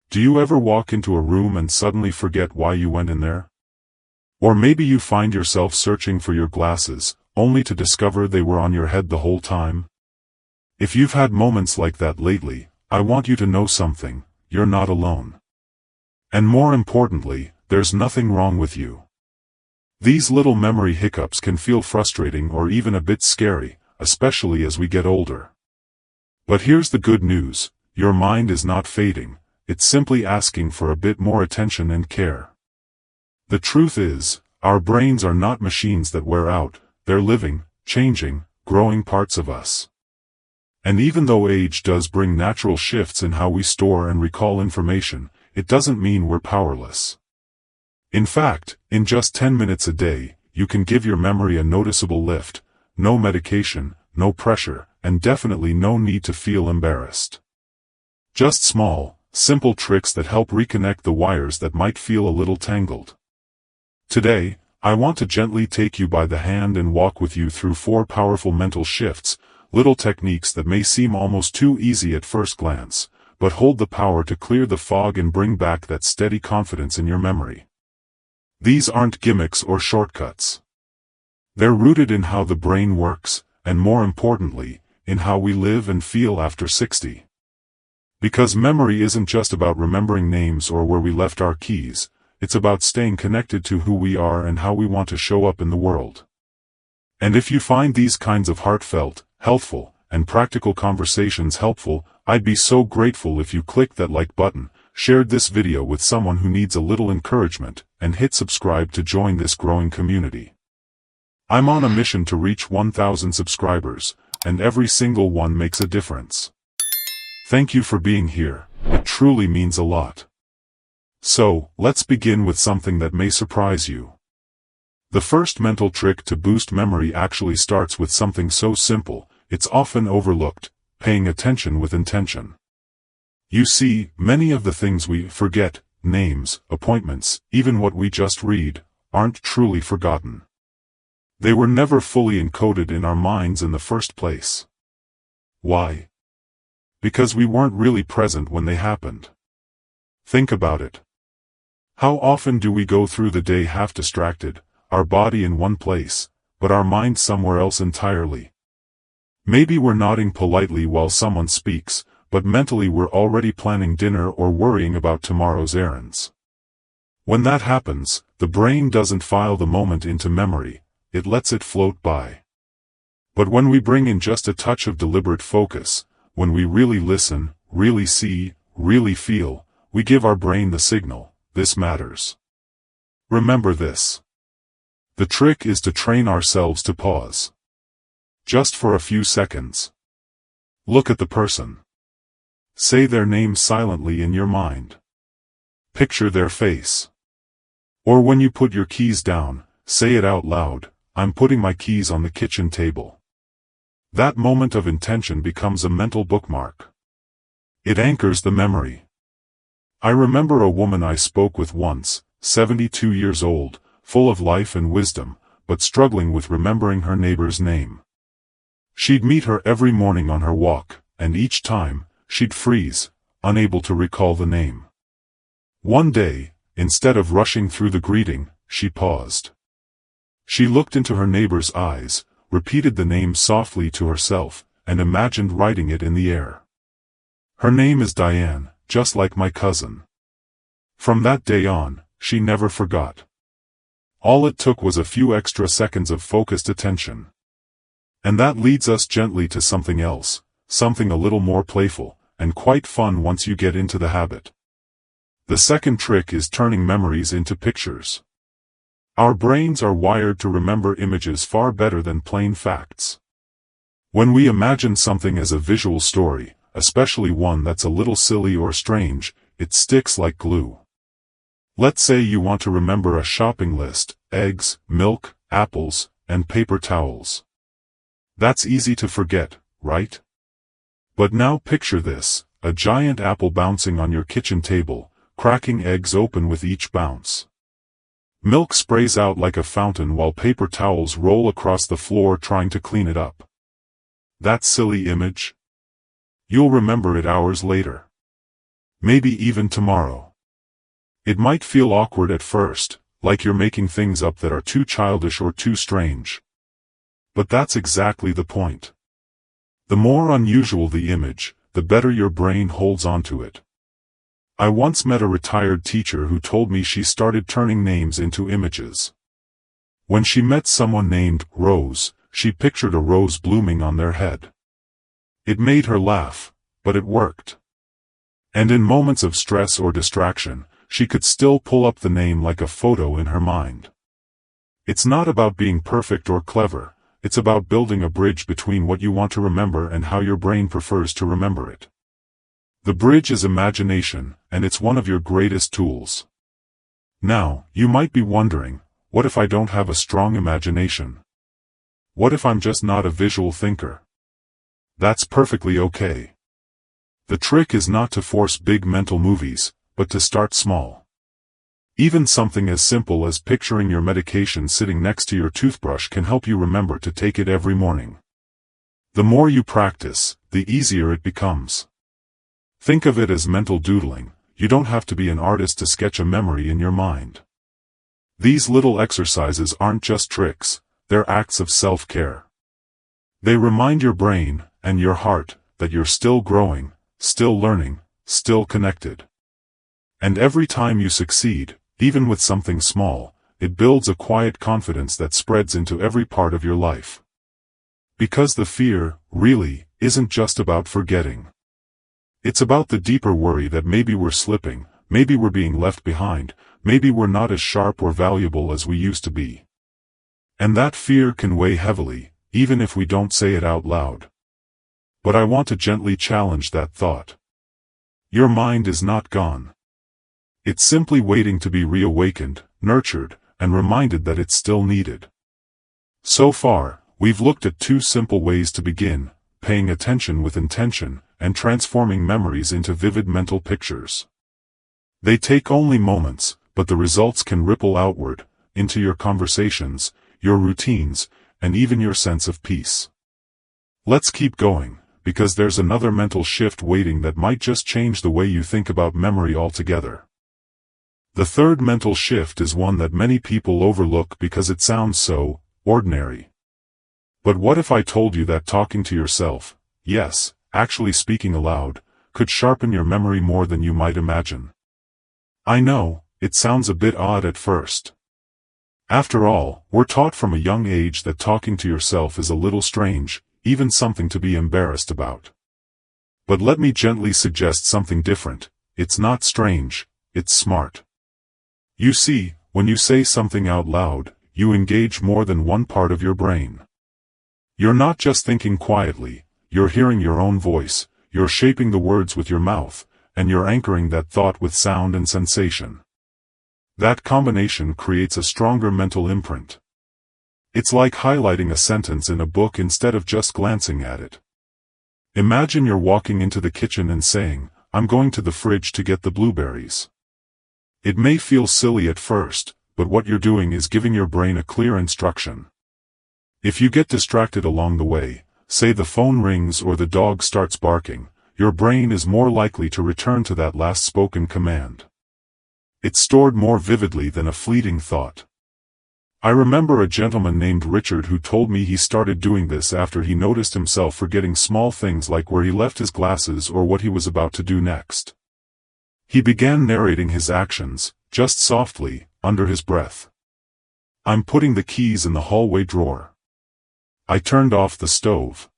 Do you ever walk into a room and suddenly forget why you went in there? Or maybe you find yourself searching for your glasses, only to discover they were on your head the whole time? If you've had moments like that lately, I want you to know something: you're not alone. And more importantly, there's nothing wrong with you. These little memory hiccups can feel frustrating or even a bit scary, especially as we get older. But here's the good news: your mind is not fading, it's simply asking for a bit more attention and care. The truth is, our brains are not machines that wear out, they're living, changing, growing parts of us. And even though age does bring natural shifts in how we store and recall information, it doesn't mean we're powerless. In fact, in just 10 minutes a day, you can give your memory a noticeable lift. No medication, no pressure, and definitely no need to feel embarrassed. Just small, simple tricks that help reconnect the wires that might feel a little tangled. Today, I want to gently take you by the hand and walk with you through 4 powerful mental shifts, little techniques that may seem almost too easy at first glance, but hold the power to clear the fog and bring back that steady confidence in your memory. These aren't gimmicks or shortcuts. They're rooted in how the brain works, and more importantly, in how we live and feel after 60. Because memory isn't just about remembering names or where we left our keys, it's about staying connected to who we are and how we want to show up in the world. And if you find these kinds of heartfelt, healthful, and practical conversations helpful, I'd be so grateful if you clicked that like button, shared this video with someone who needs a little encouragement, and hit subscribe to join this growing community. I'm on a mission to reach 1,000 subscribers, and every single one makes a difference. Thank you for being here, it truly means a lot. So, let's begin with something that may surprise you. The first mental trick to boost memory actually starts with something so simple, it's often overlooked: paying attention with intention. You see, many of the things we forget, names, appointments, even what we just read, aren't truly forgotten. They were never fully encoded in our minds in the first place. Why? Because we weren't really present when they happened. Think about it. How often do we go through the day half distracted, our body in one place, but our mind somewhere else entirely? Maybe we're nodding politely while someone speaks, but mentally we're already planning dinner or worrying about tomorrow's errands. When that happens, the brain doesn't file the moment into memory, it lets it float by. But when we bring in just a touch of deliberate focus, when we really listen, really see, really feel, we give our brain the signal: this matters. Remember this. The trick is to train ourselves to pause. Just for a few seconds. Look at the person. Say their name silently in your mind. Picture their face. Or when you put your keys down, say it out loud: I'm putting my keys on the kitchen table. That moment of intention becomes a mental bookmark. It anchors the memory. I remember a woman I spoke with once, 72 years old, full of life and wisdom, but struggling with remembering her neighbor's name. She'd meet her every morning on her walk, and each time, she'd freeze, unable to recall the name. One day, instead of rushing through the greeting, she paused. She looked into her neighbor's eyes, repeated the name softly to herself, and imagined writing it in the air. Her name is Diane, just like my cousin. From that day on, she never forgot. All it took was a few extra seconds of focused attention. And that leads us gently to something else, something a little more playful, and quite fun once you get into the habit. The second trick is turning memories into pictures. Our brains are wired to remember images far better than plain facts. When we imagine something as a visual story, especially one that's a little silly or strange, it sticks like glue. Let's say you want to remember a shopping list: eggs, milk, apples, and paper towels. That's easy to forget, right? But now picture this: a giant apple bouncing on your kitchen table, cracking eggs open with each bounce. Milk sprays out like a fountain while paper towels roll across the floor trying to clean it up. That silly image? You'll remember it hours later. maybe even tomorrow. It might feel awkward at first, like you're making things up that are too childish or too strange. But that's exactly the point. The more unusual the image, the better your brain holds onto it. I once met a retired teacher who told me she started turning names into images. When she met someone named Rose, she pictured a rose blooming on their head. It made her laugh, but it worked. And in moments of stress or distraction, she could still pull up the name like a photo in her mind. It's not about being perfect or clever, it's about building a bridge between what you want to remember and how your brain prefers to remember it. The bridge is imagination, and it's one of your greatest tools. Now, you might be wondering, what if I don't have a strong imagination? What if I'm just not a visual thinker? That's perfectly okay. The trick is not to force big mental movies, but to start small. Even something as simple as picturing your medication sitting next to your toothbrush can help you remember to take it every morning. The more you practice, the easier it becomes. Think of it as mental doodling. You don't have to be an artist to sketch a memory in your mind. These little exercises aren't just tricks, they're acts of self-care. They remind your brain, and your heart, that you're still growing, still learning, still connected. And every time you succeed, even with something small, it builds a quiet confidence that spreads into every part of your life. Because the fear, really, isn't just about forgetting. It's about the deeper worry that maybe we're slipping, maybe we're being left behind, maybe we're not as sharp or valuable as we used to be. And that fear can weigh heavily, even if we don't say it out loud. But I want to gently challenge that thought. Your mind is not gone. It's simply waiting to be reawakened, nurtured, and reminded that it's still needed. So far, we've looked at two simple ways to begin: paying attention with intention, and transforming memories into vivid mental pictures. They take only moments, but the results can ripple outward, into your conversations, your routines, and even your sense of peace. Let's keep going, because there's another mental shift waiting that might just change the way you think about memory altogether. The third mental shift is one that many people overlook because it sounds so ordinary. But what if I told you that talking to yourself, yes, actually speaking aloud, could sharpen your memory more than you might imagine? I know, it sounds a bit odd at first. After all, we're taught from a young age that talking to yourself is a little strange, even something to be embarrassed about. But let me gently suggest something different. It's not strange, it's smart. You see, when you say something out loud, you engage more than one part of your brain. You're not just thinking quietly, you're hearing your own voice, you're shaping the words with your mouth, and you're anchoring that thought with sound and sensation. That combination creates a stronger mental imprint. It's like highlighting a sentence in a book instead of just glancing at it. Imagine you're walking into the kitchen and saying, "I'm going to the fridge to get the blueberries." It may feel silly at first, but what you're doing is giving your brain a clear instruction. If you get distracted along the way, say the phone rings or the dog starts barking, your brain is more likely to return to that last spoken command. It's stored more vividly than a fleeting thought. I remember a gentleman named Richard who told me he started doing this after he noticed himself forgetting small things like where he left his glasses or what he was about to do next. He began narrating his actions, just softly, under his breath. "I'm putting the keys in the hallway drawer. I turned off the stove.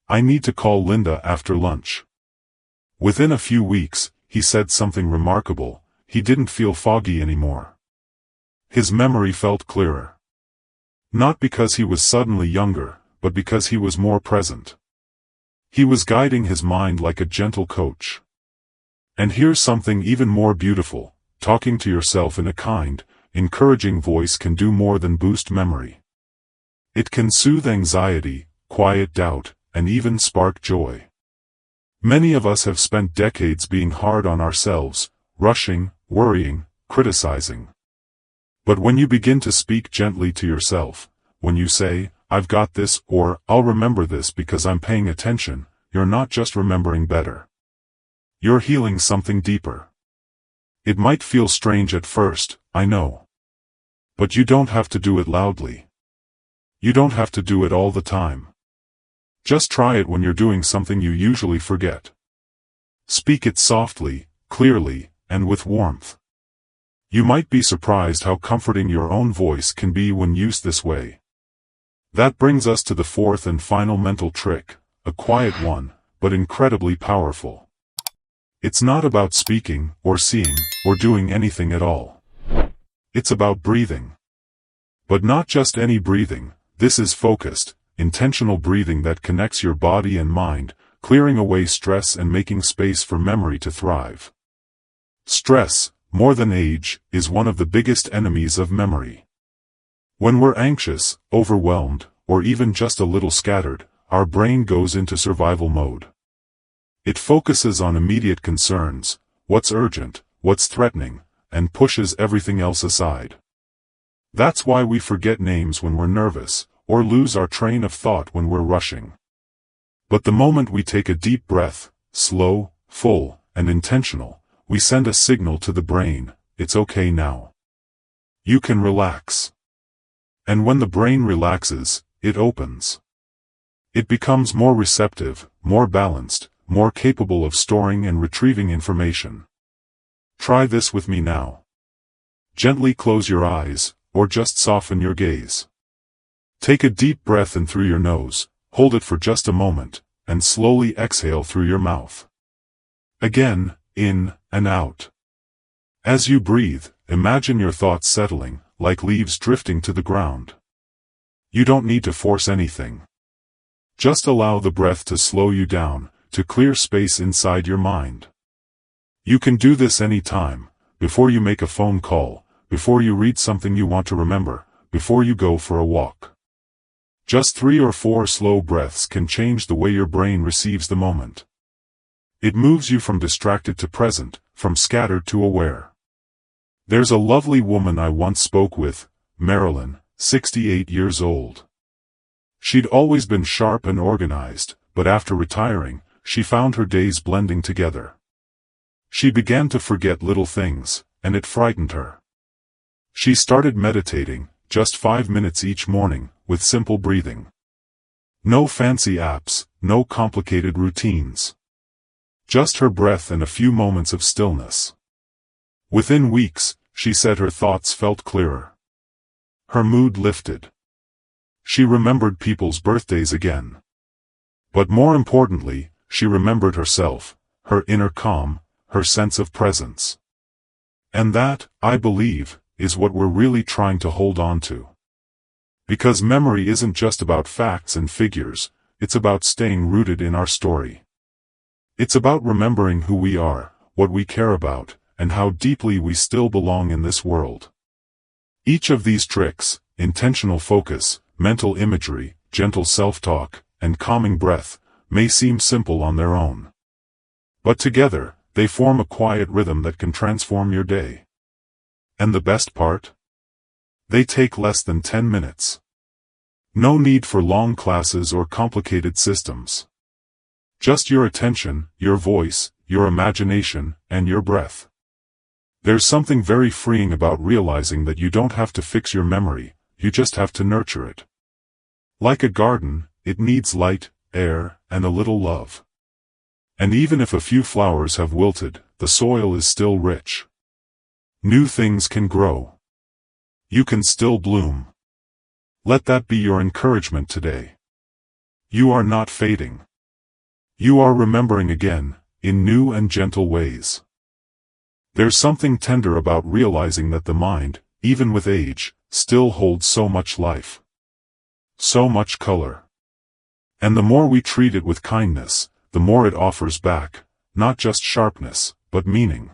I need to call Linda after lunch." Within a few weeks, he said something remarkable: he didn't feel foggy anymore. His memory felt clearer. Not because he was suddenly younger, but because he was more present. He was guiding his mind like a gentle coach. And here's something even more beautiful: talking to yourself in a kind, encouraging voice can do more than boost memory. It can soothe anxiety, quiet doubt, and even spark joy. Many of us have spent decades being hard on ourselves, rushing, worrying, criticizing. But when you begin to speak gently to yourself, when you say, "I've got this," or "I'll remember this because I'm paying attention," you're not just remembering better. You're healing something deeper. It might feel strange at first, I know. But you don't have to do it loudly. You don't have to do it all the time. Just try it when you're doing something you usually forget. Speak it softly, clearly, and with warmth. You might be surprised how comforting your own voice can be when used this way. That brings us to the fourth and final mental trick, a quiet one, but incredibly powerful. It's not about speaking, or seeing, or doing anything at all. It's about breathing. But not just any breathing, this is focused, intentional breathing that connects your body and mind, clearing away stress and making space for memory to thrive. Stress, more than age, is one of the biggest enemies of memory. When we're anxious, overwhelmed, or even just a little scattered, our brain goes into survival mode. It focuses on immediate concerns, what's urgent, what's threatening, and pushes everything else aside. That's why we forget names when we're nervous, or lose our train of thought when we're rushing. But the moment we take a deep breath, slow, full, and intentional, we send a signal to the brain, it's okay now. You can relax. And when the brain relaxes, it opens. It becomes more receptive, more balanced, more capable of storing and retrieving information. Try this with me now. Gently close your eyes, or just soften your gaze. Take a deep breath in through your nose, hold it for just a moment, and slowly exhale through your mouth. Again, in and out. As you breathe, imagine your thoughts settling, like leaves drifting to the ground. You don't need to force anything. Just allow the breath to slow you down, to clear space inside your mind. You can do this anytime, before you make a phone call, before you read something you want to remember, before you go for a walk. Just 3 or 4 slow breaths can change the way your brain receives the moment. It moves you from distracted to present, from scattered to aware. There's a lovely woman I once spoke with, Marilyn, 68 years old. She'd always been sharp and organized, but after retiring, she found her days blending together. She began to forget little things, and it frightened her. She started meditating, just 5 minutes each morning, with simple breathing. No fancy apps, no complicated routines. Just her breath and a few moments of stillness. Within weeks, she said her thoughts felt clearer. Her mood lifted. She remembered people's birthdays again. But more importantly, she remembered herself, her inner calm, her sense of presence. And that, I believe, is what we're really trying to hold on to. Because memory isn't just about facts and figures, it's about staying rooted in our story. It's about remembering who we are, what we care about, and how deeply we still belong in this world. Each of these tricks, intentional focus, mental imagery, gentle self-talk, and calming breath, may seem simple on their own. But together, they form a quiet rhythm that can transform your day. And the best part? They take less than 10 minutes. No need for long classes or complicated systems. Just your attention, your voice, your imagination, and your breath. There's something very freeing about realizing that you don't have to fix your memory, you just have to nurture it. Like a garden, it needs light, air, and a little love. And even if a few flowers have wilted, the soil is still rich. New things can grow. You can still bloom. Let that be your encouragement today. You are not fading. You are remembering again, in new and gentle ways. There's something tender about realizing that the mind, even with age, still holds so much life. So much color. And the more we treat it with kindness, the more it offers back, not just sharpness, but meaning.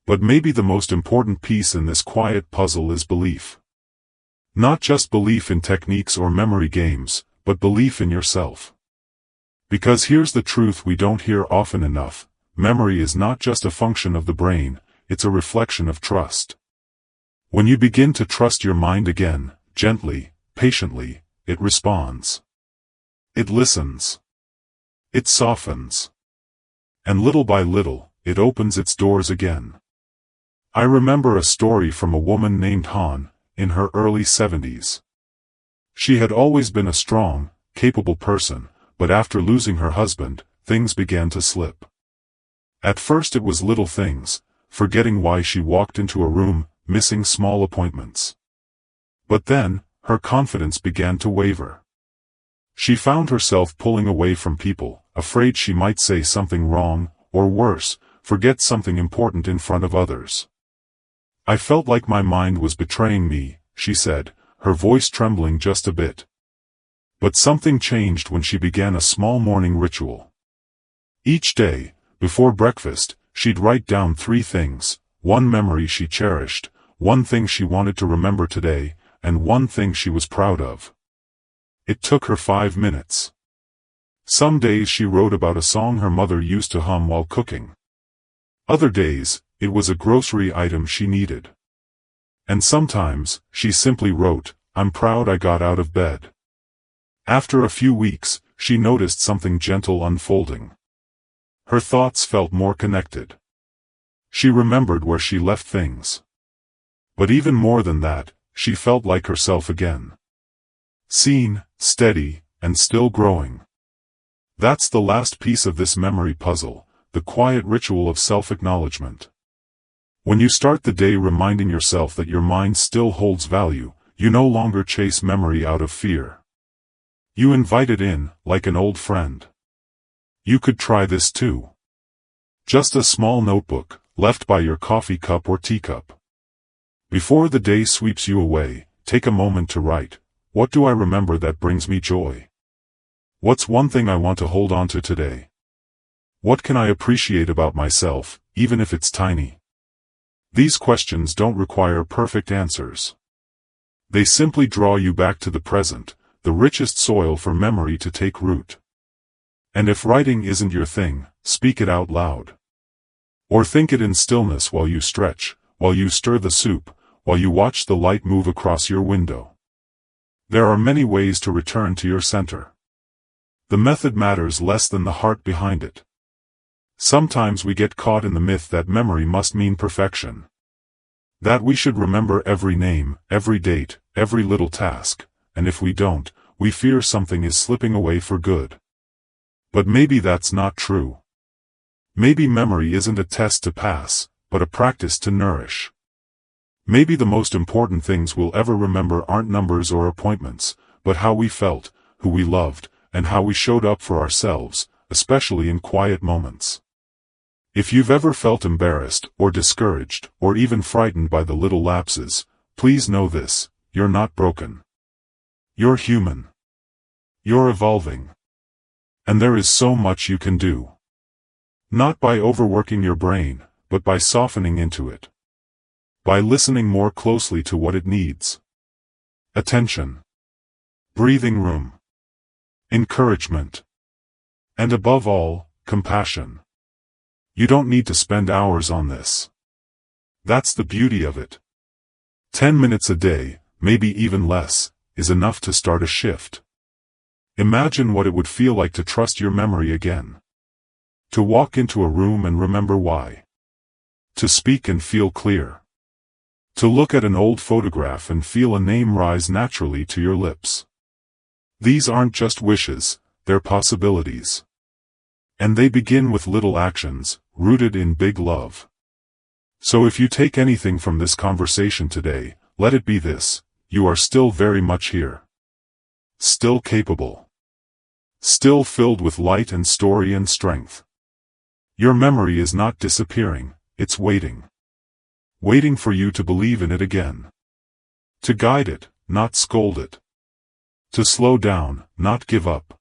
But maybe the most important piece in this quiet puzzle is belief. Not just belief in techniques or memory games, but belief in yourself. Because here's the truth we don't hear often enough, memory is not just a function of the brain, it's a reflection of trust. When you begin to trust your mind again, gently, patiently, it responds. It listens. It softens. And little by little, it opens its doors again. I remember a story from a woman named Han, in her early 70s. She had always been a strong, capable person, but after losing her husband, things began to slip. At first it was little things, forgetting why she walked into a room, missing small appointments. But then, her confidence began to waver. She found herself pulling away from people, afraid she might say something wrong, or worse, forget something important in front of others. I felt like my mind was betraying me, she said, her voice trembling just a bit. But something changed when she began a small morning ritual. Each day, before breakfast, she'd write down 3 things, one memory she cherished, one thing she wanted to remember today, and one thing she was proud of. It took her 5 minutes. Some days she wrote about a song her mother used to hum while cooking. Other days, it was a grocery item she needed. And sometimes, she simply wrote, "I'm proud I got out of bed." After a few weeks, she noticed something gentle unfolding. Her thoughts felt more connected. She remembered where she left things. But even more than that, she felt like herself again. Seen, steady, and still growing. That's the last piece of this memory puzzle, the quiet ritual of self-acknowledgement. When you start the day reminding yourself that your mind still holds value, you no longer chase memory out of fear. You invite it in, like an old friend. You could try this too. Just a small notebook, left by your coffee cup or teacup. Before the day sweeps you away, take a moment to write, what do I remember that brings me joy? What's one thing I want to hold on to today? What can I appreciate about myself, even if it's tiny? These questions don't require perfect answers. They simply draw you back to the present, the richest soil for memory to take root. And if writing isn't your thing, speak it out loud. Or think it in stillness while you stretch, while you stir the soup, while you watch the light move across your window. There are many ways to return to your center. The method matters less than the heart behind it. Sometimes we get caught in the myth that memory must mean perfection. That we should remember every name, every date, every little task, and if we don't, we fear something is slipping away for good. But maybe that's not true. Maybe memory isn't a test to pass, but a practice to nourish. Maybe the most important things we'll ever remember aren't numbers or appointments, but how we felt, who we loved, and how we showed up for ourselves, especially in quiet moments. If you've ever felt embarrassed, or discouraged, or even frightened by the little lapses, please know this, you're not broken. You're human. You're evolving. And there is so much you can do. Not by overworking your brain, but by softening into it. By listening more closely to what it needs. Attention. Breathing room. Encouragement. And above all, compassion. You don't need to spend hours on this. That's the beauty of it. 10 minutes a day, maybe even less, is enough to start a shift. Imagine what it would feel like to trust your memory again. To walk into a room and remember why. To speak and feel clear. To look at an old photograph and feel a name rise naturally to your lips. These aren't just wishes, they're possibilities. And they begin with little actions, rooted in big love. So if you take anything from this conversation today, let it be this: you are still very much here. Still capable. Still filled with light and story and strength. Your memory is not disappearing, it's waiting. Waiting for you to believe in it again. To guide it, not scold it. To slow down, not give up.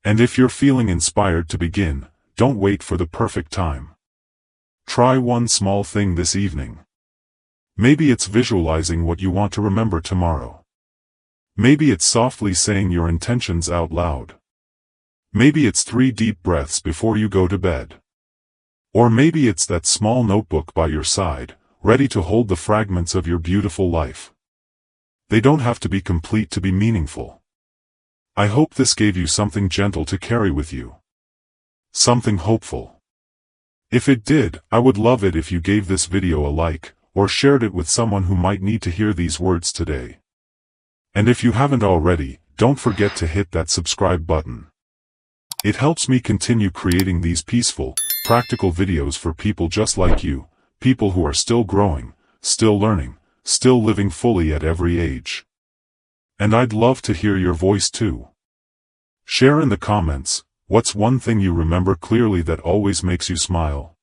And if you're feeling inspired to begin, don't wait for the perfect time. Try one small thing this evening. Maybe it's visualizing what you want to remember tomorrow. Maybe it's softly saying your intentions out loud. Maybe it's 3 deep breaths before you go to bed. Or maybe it's that small notebook by your side, ready to hold the fragments of your beautiful life. They don't have to be complete to be meaningful. I hope this gave you something gentle to carry with you. Something hopeful. If it did, I would love it if you gave this video a like, or shared it with someone who might need to hear these words today. And if you haven't already, don't forget to hit that subscribe button. It helps me continue creating these peaceful, practical videos for people just like you, people who are still growing, still learning, still living fully at every age. And I'd love to hear your voice too. Share in the comments, what's one thing you remember clearly that always makes you smile?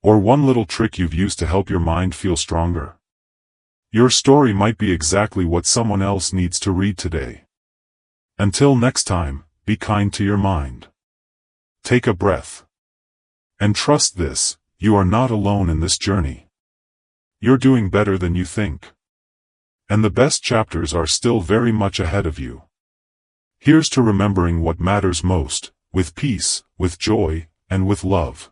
Or one little trick you've used to help your mind feel stronger? Your story might be exactly what someone else needs to read today. Until next time, be kind to your mind. Take a breath. And trust this, you are not alone in this journey. You're doing better than you think. And the best chapters are still very much ahead of you. Here's to remembering what matters most, with peace, with joy, and with love.